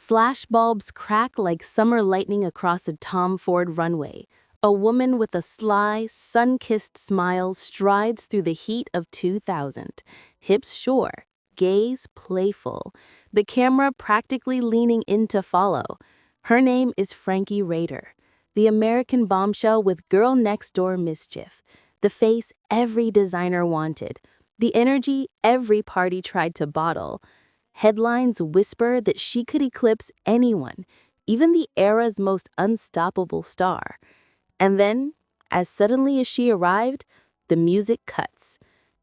Slash bulbs crack like summer lightning across a Tom Ford runway. A woman with a sly, sun-kissed smile strides through the heat of 2000. Hips sure, gaze playful, the camera practically leaning in to follow. Her name is Frankie Rayder, the American bombshell with girl next door mischief, the face every designer wanted, the energy every party tried to bottle. Headlines whisper that she could eclipse anyone, even the era's most unstoppable star. And then, as suddenly as she arrived, the music cuts.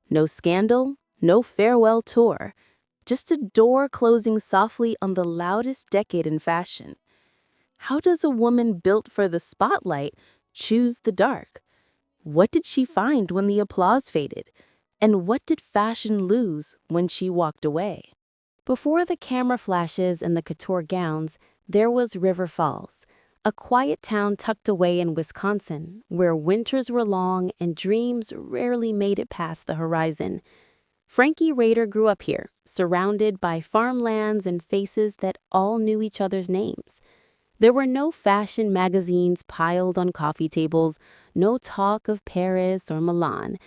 No scandal, no farewell tour, just a door closing softly on the loudest decade in fashion. How does a woman built for the spotlight choose the dark? What did she find when the applause faded? And what did fashion lose when she walked away? Before the camera flashes and the couture gowns, there was River Falls, a quiet town tucked away in Wisconsin, where winters were long and dreams rarely made it past the horizon. Frankie Rayder grew up here, surrounded by farmlands and faces that all knew each other's names. There were no fashion magazines piled on coffee tables, no talk of Paris or Milan,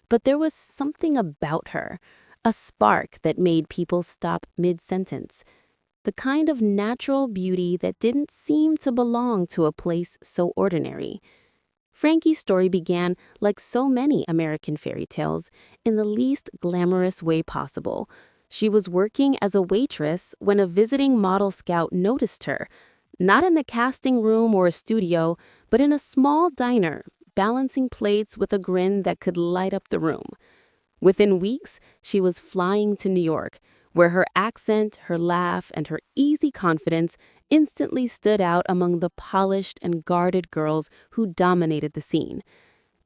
but there was something about her, a spark that made people stop mid-sentence, the kind of natural beauty that didn't seem to belong to a place so ordinary. Frankie's story began, like so many American fairy tales, in the least glamorous way possible. She was working as a waitress when a visiting model scout noticed her, not in a casting room or a studio, but in a small diner, balancing plates with a grin that could light up the room. Within weeks, she was flying to New York, where her accent, her laugh, and her easy confidence instantly stood out among the polished and guarded girls who dominated the scene.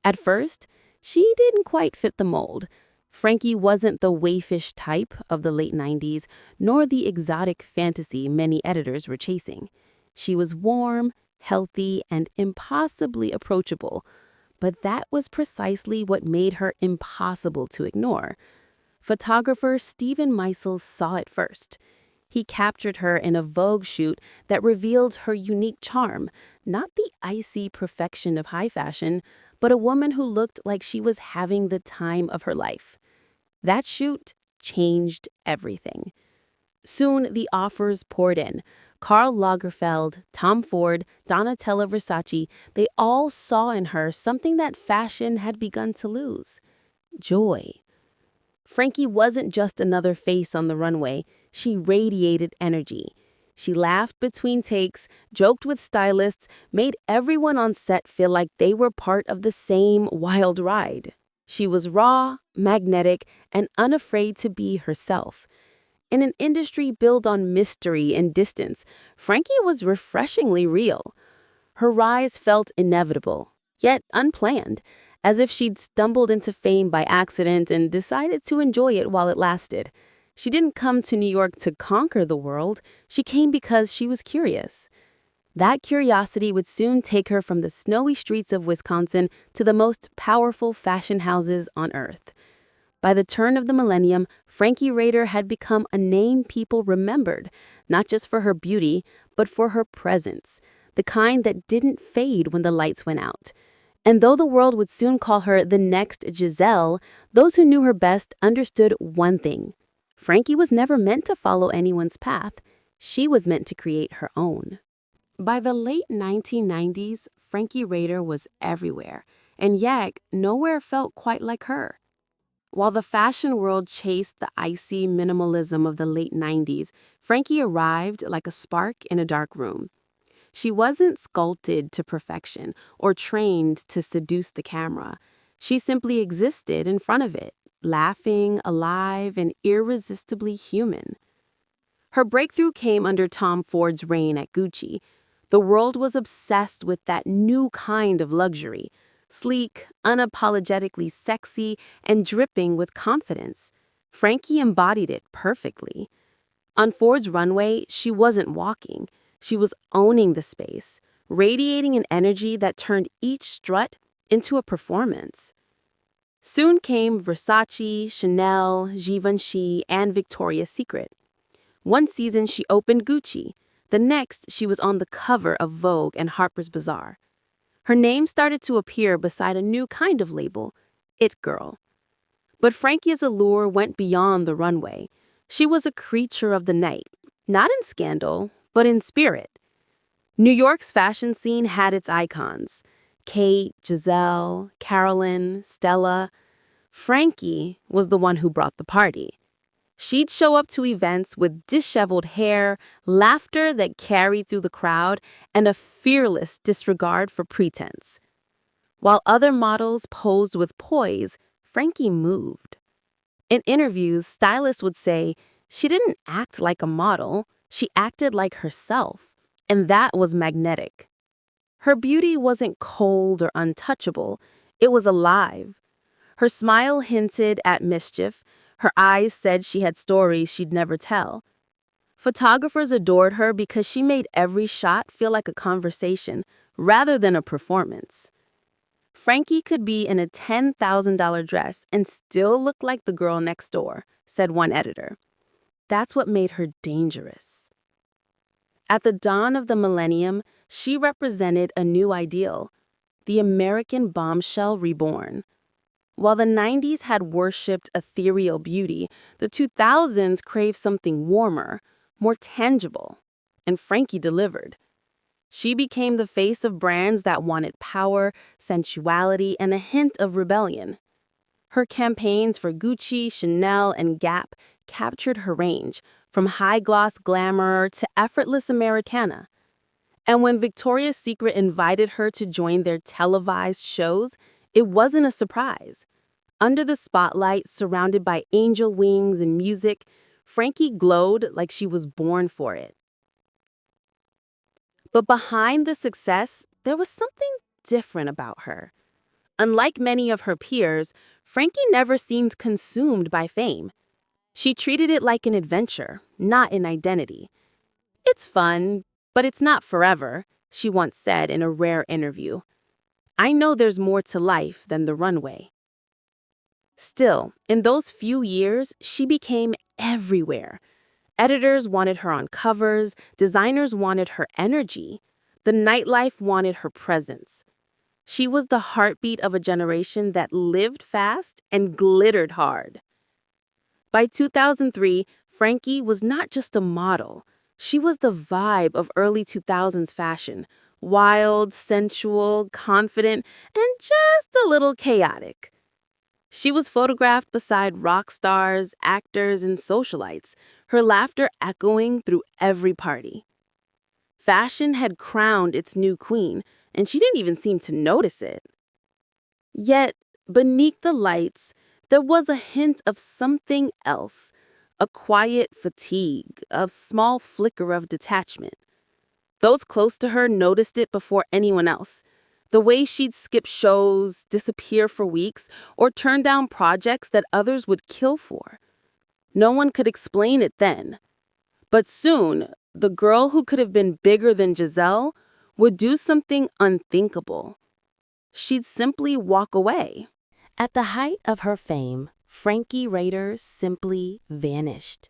At first, she didn't quite fit the mold. Frankie wasn't the waifish type of the late 90s, nor the exotic fantasy many editors were chasing. She was warm, healthy, and impossibly approachable. But that was precisely what made her impossible to ignore. Photographer Stephen Meisels saw it first. He captured her in a Vogue shoot that revealed her unique charm, not the icy perfection of high fashion, but a woman who looked like she was having the time of her life. That shoot changed everything. Soon the offers poured in. Karl Lagerfeld, Tom Ford, Donatella Versace, they all saw in her something that fashion had begun to lose: joy. Frankie wasn't just another face on the runway. She radiated energy. She laughed between takes, joked with stylists, made everyone on set feel like they were part of the same wild ride. She was raw, magnetic, and unafraid to be herself. In an industry built on mystery and distance, Frankie was refreshingly real. Her rise felt inevitable, yet unplanned, as if she'd stumbled into fame by accident and decided to enjoy it while it lasted. She didn't come to New York to conquer the world. She came because she was curious. That curiosity would soon take her from the snowy streets of Wisconsin to the most powerful fashion houses on earth. By the turn of the millennium, Frankie Rayder had become a name people remembered, not just for her beauty, but for her presence, the kind that didn't fade when the lights went out. And though the world would soon call her the next Gisele, those who knew her best understood one thing: Frankie was never meant to follow anyone's path. She was meant to create her own. By the late 1990s, Frankie Rayder was everywhere, and yet nowhere felt quite like her. While the fashion world chased the icy minimalism of the late 90s, Frankie arrived like a spark in a dark room. She wasn't sculpted to perfection or trained to seduce the camera. She simply existed in front of it, laughing, alive, and irresistibly human. Her breakthrough came under Tom Ford's reign at Gucci. The world was obsessed with that new kind of luxury: sleek, unapologetically sexy, and dripping with confidence. Frankie embodied it perfectly. On Ford's runway, she wasn't walking. She was owning the space, radiating an energy that turned each strut into a performance. Soon came Versace, Chanel, Givenchy, and Victoria's Secret. One season she opened Gucci. The next, she was on the cover of Vogue and Harper's Bazaar. Her name started to appear beside a new kind of label, It Girl. But Frankie's allure went beyond the runway. She was a creature of the night, not in scandal, but in spirit. New York's fashion scene had its icons: Kate, Gisele, Carolyn, Stella. Frankie was the one who brought the party. She'd show up to events with disheveled hair, laughter that carried through the crowd, and a fearless disregard for pretense. While other models posed with poise, Frankie moved. In interviews, stylists would say she didn't act like a model, she acted like herself, and that was magnetic. Her beauty wasn't cold or untouchable, it was alive. Her smile hinted at mischief, her eyes said she had stories she'd never tell. Photographers adored her because she made every shot feel like a conversation rather than a performance. Frankie could be in a $10,000 dress and still look like the girl next door, said one editor. That's what made her dangerous. At the dawn of the millennium, she represented a new ideal, the American bombshell reborn. While the 90s had worshipped ethereal beauty, the 2000s craved something warmer, more tangible, and Frankie delivered. She became the face of brands that wanted power, sensuality, and a hint of rebellion. Her campaigns for Gucci, Chanel, and Gap captured her range, from high-gloss glamour to effortless Americana. And when Victoria's Secret invited her to join their televised shows, it wasn't a surprise. Under the spotlight, surrounded by angel wings and music, Frankie glowed like she was born for it. But behind the success, there was something different about her. Unlike many of her peers, Frankie never seemed consumed by fame. She treated it like an adventure, not an identity. "It's fun, but it's not forever," she once said in a rare interview. "I know there's more to life than the runway." Still, in those few years, she became everywhere. Editors wanted her on covers, designers wanted her energy, the nightlife wanted her presence. She was the heartbeat of a generation that lived fast and glittered hard. By 2003, Frankie was not just a model. She was the vibe of early 2000s fashion, wild, sensual, confident, and just a little chaotic. She was photographed beside rock stars, actors, and socialites, her laughter echoing through every party. Fashion had crowned its new queen, and she didn't even seem to notice it. Yet, beneath the lights, there was a hint of something else, a quiet fatigue, a small flicker of detachment. Those close to her noticed it before anyone else. The way she'd skip shows, disappear for weeks, or turn down projects that others would kill for. No one could explain it then. But soon, the girl who could have been bigger than Gisele would do something unthinkable. She'd simply walk away. At the height of her fame, Frankie Rayder simply vanished.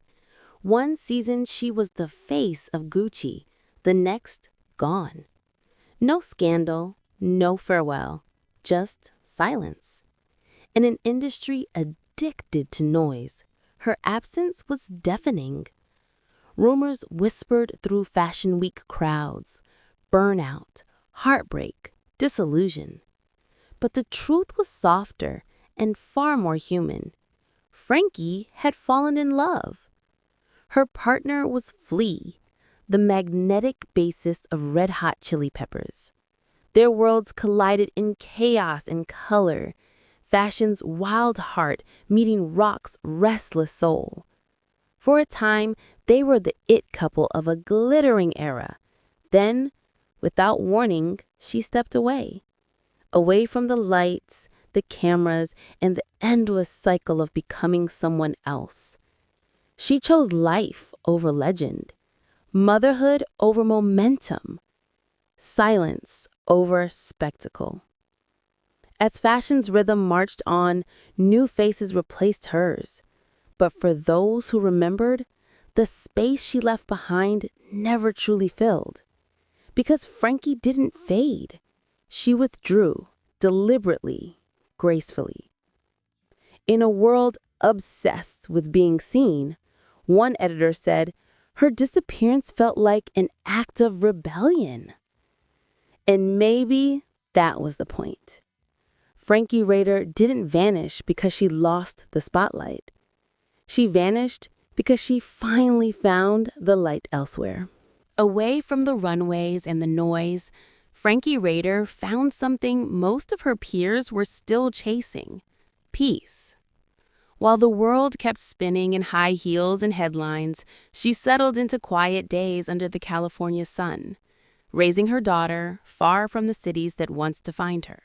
One season she was the face of Gucci, the next gone. No scandal, no farewell, just silence. In an industry addicted to noise, her absence was deafening. Rumors whispered through Fashion Week crowds: burnout, heartbreak, disillusion. But the truth was softer and far more human. Frankie had fallen in love. Her partner was Flea, the magnetic bassist of Red Hot Chili Peppers. Their worlds collided in chaos and color, fashion's wild heart meeting rock's restless soul. For a time, they were the it couple of a glittering era. Then, without warning, she stepped away. Away from the lights, the cameras, and the endless cycle of becoming someone else. She chose life over legend, motherhood over momentum, silence over spectacle. As fashion's rhythm marched on, new faces replaced hers. But for those who remembered, the space she left behind never truly filled. Because Frankie didn't fade. She withdrew, deliberately, gracefully. In a world obsessed with being seen, one editor said her disappearance felt like an act of rebellion. And maybe that was the point. Frankie Rayder didn't vanish because she lost the spotlight. She vanished because she finally found the light elsewhere. Away from the runways and the noise, Frankie Rayder found something most of her peers were still chasing: peace. While the world kept spinning in high heels and headlines, she settled into quiet days under the California sun, raising her daughter far from the cities that once defined her.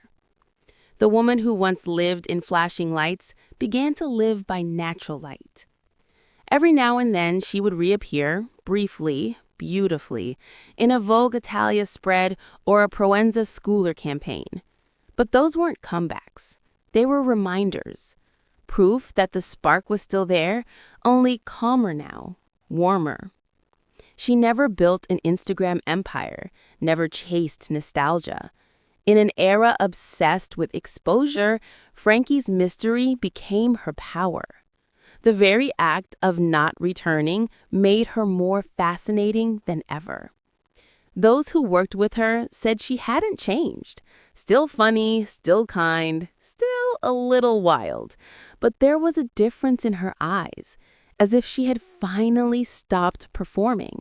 The woman who once lived in flashing lights began to live by natural light. Every now and then she would reappear, briefly, beautifully, in a Vogue Italia spread or a Proenza schooler campaign. But those weren't comebacks. They were reminders. Proof that the spark was still there, only calmer now, warmer. She never built an Instagram empire, never chased nostalgia. In an era obsessed with exposure, Frankie's mystery became her power. The very act of not returning made her more fascinating than ever. Those who worked with her said she hadn't changed. Still funny, still kind, still a little wild. But there was a difference in her eyes, as if she had finally stopped performing.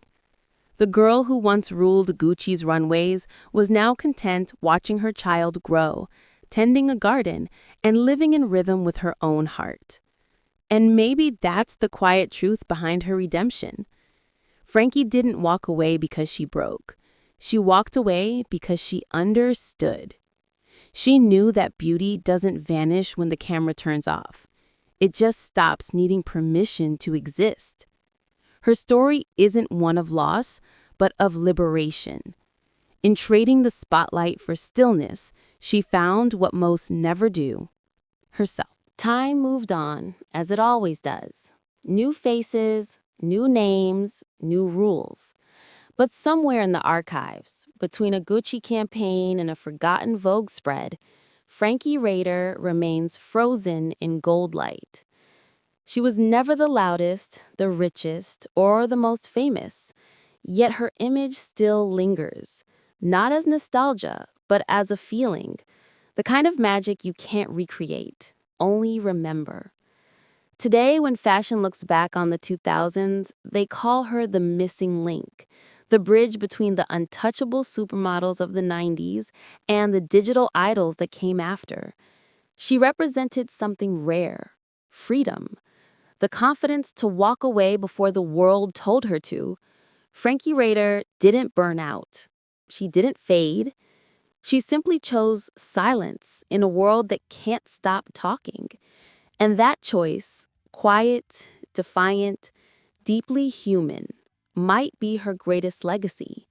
The girl who once ruled Gucci's runways was now content watching her child grow, tending a garden, and living in rhythm with her own heart. And maybe that's the quiet truth behind her redemption. Frankie didn't walk away because she broke. She walked away because she understood. She knew that beauty doesn't vanish when the camera turns off. It just stops needing permission to exist. Her story isn't one of loss, but of liberation. In trading the spotlight for stillness, she found what most never do: herself. Time moved on, as it always does. New faces, new names, new rules. But somewhere in the archives, between a Gucci campaign and a forgotten Vogue spread, Frankie Rayder remains frozen in gold light. She was never the loudest, the richest, or the most famous, yet her image still lingers, not as nostalgia, but as a feeling, the kind of magic you can't recreate, only remember. Today, when fashion looks back on the 2000s, they call her the missing link, the bridge between the untouchable supermodels of the 90s and the digital idols that came after. She represented something rare: freedom. The confidence to walk away before the world told her to. Frankie Rayder didn't burn out. She didn't fade. She simply chose silence in a world that can't stop talking. And that choice, quiet, defiant, deeply human, might be her greatest legacy.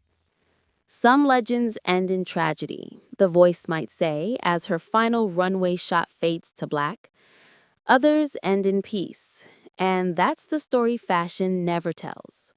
Some legends end in tragedy, the voice might say, as her final runway shot fades to black. Others end in peace, and that's the story fashion never tells.